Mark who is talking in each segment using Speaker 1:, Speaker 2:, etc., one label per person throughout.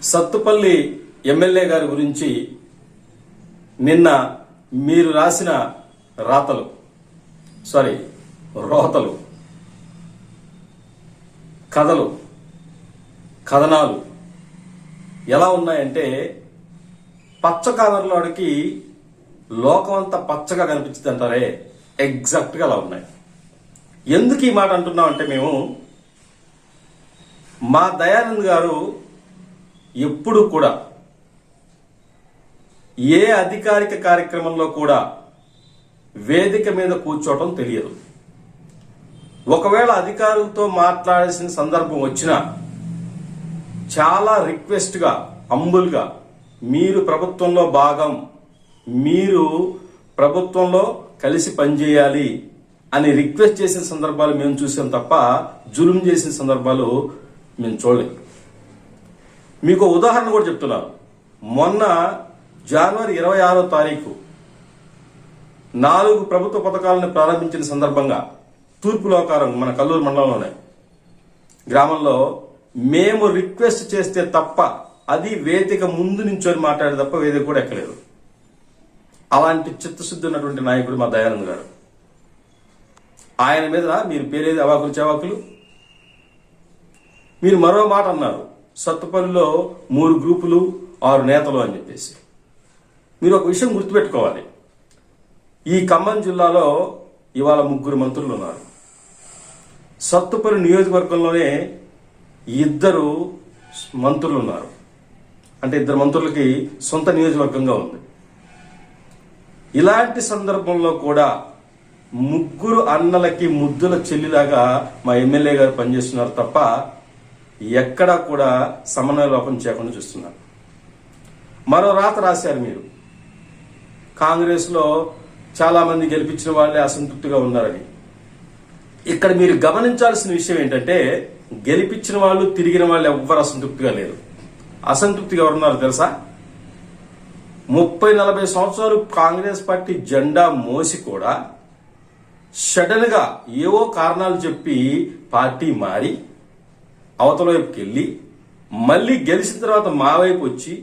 Speaker 1: Sathupalli MLA గారి గురించి నిన్న మీరు రాసిన రోతలు కథనాలు ఎలా ఉన్నాయంటే పచ్చ కాదర్లోడికి లోకం అంతా పచ్చగా కనిపించింది అంటారే, ఎగ్జాక్ట్గా అలా ఉన్నాయి. ఎందుకు ఈ మాట అంటున్నాం అంటే, మేము మా దయానంద్ గారు ఎప్పుడు కూడా ఏ అధికారిక కార్యక్రమంలో కూడా వేదిక మీద కూర్చోవటం తెలియదు. ఒకవేళ అధికారులతో మాట్లాడాల్సిన సందర్భం వచ్చినా చాలా రిక్వెస్ట్గా, హంబుల్గా, మీరు ప్రభుత్వంలో భాగం, మీరు ప్రభుత్వంలో కలిసి పనిచేయాలి అని రిక్వెస్ట్ చేసిన సందర్భాలు మేము చూసాం తప్ప జులుం చేసిన సందర్భాలు మేము చూడలేదు. మీకు ఉదాహరణ కూడా చెప్తున్నాను. మొన్న జనవరి 26వ తారీఖు 4 ప్రభుత్వ పథకాలను ప్రారంభించిన సందర్భంగా తూర్పు లోకారం మన కల్లూరు మండలంలోనే గ్రామంలో మేము రిక్వెస్ట్ చేస్తే తప్ప, అది వేదిక ముందు నుంచొని మాట్లాడే తప్ప వేదిక కూడా ఎక్కలేదు. అలాంటి చిత్తశుద్ధి ఉన్నటువంటి నాయకుడు మా దయానంద్ గారు. ఆయన మీద మీరు పేరేది అవాకులు చవాకులు. మీరు మరో మాట అన్నారు, సత్తుపల్లిలో 3 గ్రూపులు 6 నేతలు అని చెప్పేసి. మీరు ఒక విషయం గుర్తుపెట్టుకోవాలి. ఈ ఖమ్మం జిల్లాలో ఇవాళ 3 మంత్రులు ఉన్నారు. సత్తుపల్లి నియోజకవర్గంలోనే 2 మంత్రులు ఉన్నారు. అంటే 2 మంత్రులకి సొంత నియోజకవర్గంగా ఉంది. ఇలాంటి సందర్భంలో కూడా 3 అన్నలకి ముద్దుల చెల్లిలాగా మా ఎమ్మెల్యే గారు పనిచేస్తున్నారు తప్ప ఎక్కడా కూడా సమన్వయ లోపం చేయకుండా చూస్తున్నారు. మరో రాత రాశారు మీరు, కాంగ్రెస్ లో చాలా మంది గెలిపించిన వాళ్ళే అసంతృప్తిగా ఉన్నారని. ఇక్కడ మీరు గమనించాల్సిన విషయం ఏంటంటే, గెలిపించిన వాళ్ళు, తిరిగిన వాళ్ళు ఎవ్వరు అసంతృప్తిగా లేరు. అసంతృప్తిగా ఎవరున్నారు తెలుసా? 30-40 సంవత్సరాలు కాంగ్రెస్ పార్టీ జెండా మోసి కూడా సడన్ గా ఏవో కారణాలు చెప్పి పార్టీ మారి అవతల వైపుకి వెళ్ళి మళ్ళీ గెలిచిన తర్వాత మా వైపు వచ్చి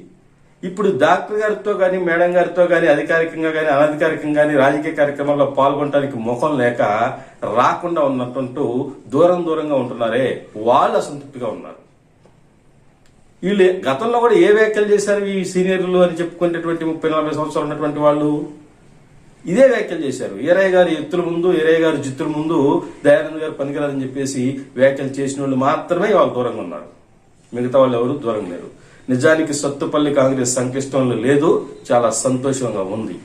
Speaker 1: ఇప్పుడు డాక్టర్ గారితో కానీ, మేడం గారితో కానీ, అధికారికంగా కానీ, అనధికారికంగా కానీ రాజకీయ కార్యక్రమాల్లో పాల్గొనడానికి ముఖం లేక రాకుండా ఉన్నట్టు దూరంగా ఉంటున్నారే, వాళ్ళు అసంతృప్తిగా ఉన్నారు. వీళ్ళు గతంలో కూడా ఏ వ్యాఖ్యలు చేశారు ఈ సీనియర్లు అని చెప్పుకునేటువంటి 30-40 సంవత్సరాలు ఉన్నటువంటి వాళ్ళు? ఇదే వ్యాఖ్యలు చేశారు. ఈరయ్య గారి ఎత్తుల ముందు, ఈరయ్య గారి జిత్తుల ముందు దయానంద్ గారు పనికిరాదని చెప్పేసి వ్యాఖ్యలు చేసిన వాళ్ళు మాత్రమే వాళ్ళు దూరంగా ఉన్నారు. మిగతా వాళ్ళు ఎవరు దూరంగా లేరు. నిజానికి సత్తుపల్లి కాంగ్రెస్ సంక్లిష్టంలో లేదు, చాలా సంతోషంగా ఉంది.